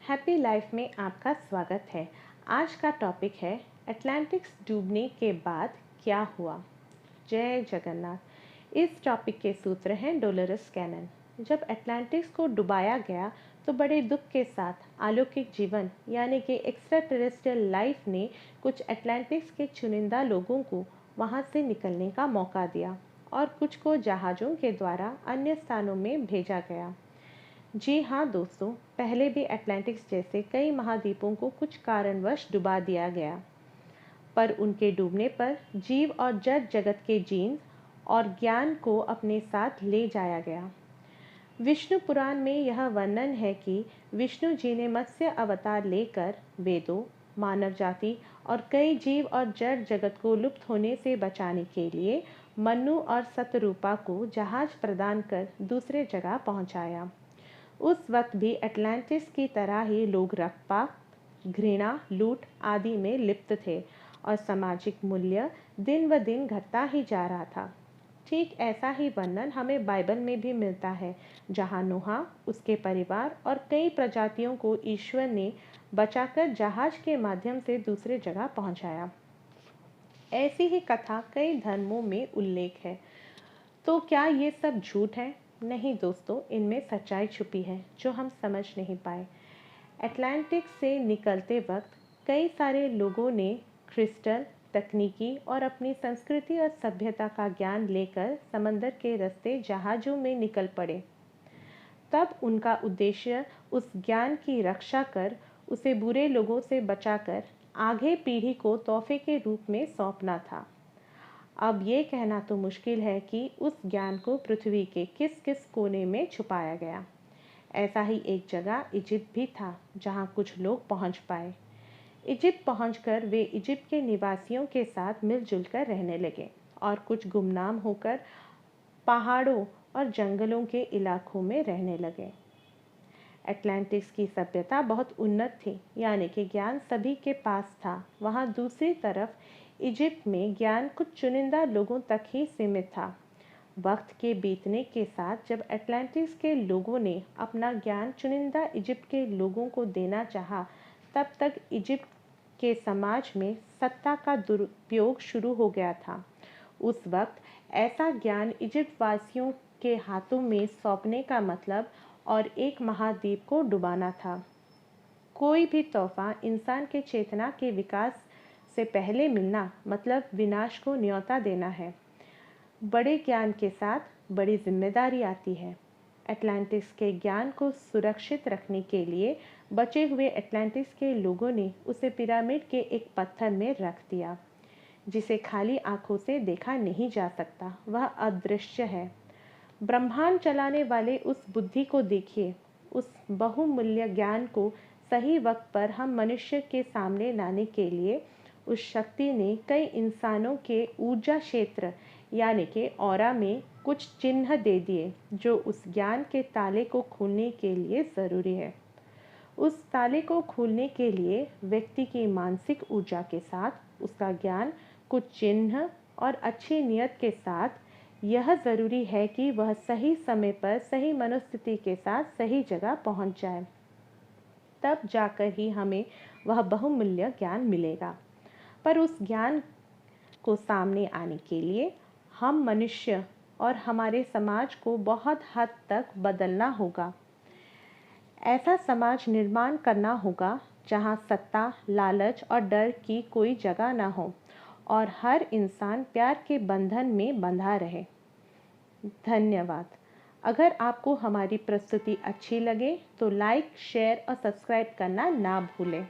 Happy life में आपका स्वागत है। आज का टॉपिक है अटलांटिक्स डूबने के बाद क्या हुआ। जय जगन्नाथ। इस टॉपिक के सूत्र हैं डोलोरस कैनन। जब अटलांटिक्स को डुबाया गया तो बड़े दुख के साथ अलौकिक जीवन यानी कि एक्स्ट्रा टेरेस्ट्रियल लाइफ ने कुछ अटलांटिक्स के चुनिंदा लोगों को वहां से निकलने का मौका दिया और कुछ को जहाज़ों के द्वारा अन्य स्थानों में भेजा गया। जी हाँ दोस्तों, पहले भी अटलांटिक्स जैसे कई महाद्वीपों को कुछ कारणवश डुबा दिया गया, पर उनके डूबने पर जीव और जड़ जगत के जीन और ज्ञान को अपने साथ ले जाया गया। विष्णु पुराण में यह वर्णन है कि विष्णु जी ने मत्स्य अवतार लेकर वेदों, मानव जाति और कई जीव और जड़ जगत को लुप्त होने से बचाने के लिए मनु और सतरूपा को जहाज प्रदान कर दूसरे जगह पहुंचाया। उस वक्त भी अटलांटिस की तरह ही लोग रक्तपात, घृणा, लूट आदि में लिप्त थे और सामाजिक मूल्य दिन व दिन घटता ही जा रहा था। ठीक ऐसा ही वर्णन हमें बाइबल में भी मिलता है, जहां नूहा, उसके परिवार और कई प्रजातियों को ईश्वर ने बचाकर जहाज के माध्यम से दूसरे जगह पहुंचाया। ऐसी ही कथा कई धर्मों में उल्लेख है। तो क्या ये सब झूठ है? नहीं दोस्तों, इनमें सच्चाई छुपी है जो हम समझ नहीं पाए। अटलांटिक से निकलते वक्त कई सारे लोगों ने क्रिस्टल तकनीकी और अपनी संस्कृति और सभ्यता का ज्ञान लेकर समंदर के रास्ते जहाज़ों में निकल पड़े। तब उनका उद्देश्य उस ज्ञान की रक्षा कर उसे बुरे लोगों से बचाकर आगे पीढ़ी को तोहफे के रूप में सौंपना था। अब ये कहना तो मुश्किल है कि उस ज्ञान को पृथ्वी के किस किस कोने में छुपाया गया। ऐसा ही एक जगह इजिप्ट भी था जहाँ कुछ लोग पहुँच पाए। इजिप्ट पहुँचकर वे इजिप्ट के निवासियों के साथ मिलजुल कर रहने लगे और कुछ गुमनाम होकर पहाड़ों और जंगलों के इलाकों में रहने लगे। अटलांटिक्स की सभ्यता बहुत उन्नत थी, यानी कि ज्ञान सभी के पास था। वहाँ दूसरी तरफ इजिप्ट में ज्ञान कुछ चुनिंदा लोगों तक ही सीमित था। वक्त के बीतने के साथ जब अटलांटिस के लोगों ने अपना ज्ञान चुनिंदा इजिप्ट के लोगों को देना चाहा, तब तक इजिप्ट के समाज में सत्ता का दुरुपयोग शुरू हो गया था। उस वक्त ऐसा ज्ञान इजिप्ट वासियों के हाथों में सौंपने का मतलब और एक महाद्वीप को डुबाना था। कोई भी तोहफा इंसान के चेतना के विकास से पहले मिलना मतलब विनाश को न्योता देना है। बड़े ज्ञान के साथ बड़ी जिम्मेदारी आती है। अटलांटिस के ज्ञान को सुरक्षित रखने के लिए बचे हुए अटलांटिस के लोगों ने उसे पिरामिड के एक पत्थर में रख दिया, जिसे खाली आंखों से देखा नहीं जा सकता। वह अदृश्य है। ब्रह्मांड चलाने वाले उस बुद्धि को देखिए। उस बहुमूल्य ज्ञान को सही वक्त पर हम मनुष्य के सामने लाने के लिए उस शक्ति ने कई इंसानों के ऊर्जा क्षेत्र यानी कि ऑरा में कुछ चिन्ह दे दिए, जो उस ज्ञान के ताले को खोलने के लिए ज़रूरी है। उस ताले को खोलने के लिए व्यक्ति की मानसिक ऊर्जा के साथ उसका ज्ञान, कुछ चिन्ह और अच्छी नियत के साथ यह ज़रूरी है कि वह सही समय पर सही मनोस्थिति के साथ सही जगह पहुंच जाए। तब जाकर ही हमें वह बहुमूल्य ज्ञान मिलेगा। पर उस ज्ञान को सामने आने के लिए हम मनुष्य और हमारे समाज को बहुत हद तक बदलना होगा। ऐसा समाज निर्माण करना होगा जहां सत्ता, लालच और डर की कोई जगह न हो और हर इंसान प्यार के बंधन में बंधा रहे। धन्यवाद। अगर आपको हमारी प्रस्तुति अच्छी लगे तो लाइक, शेयर और सब्सक्राइब करना ना भूलें।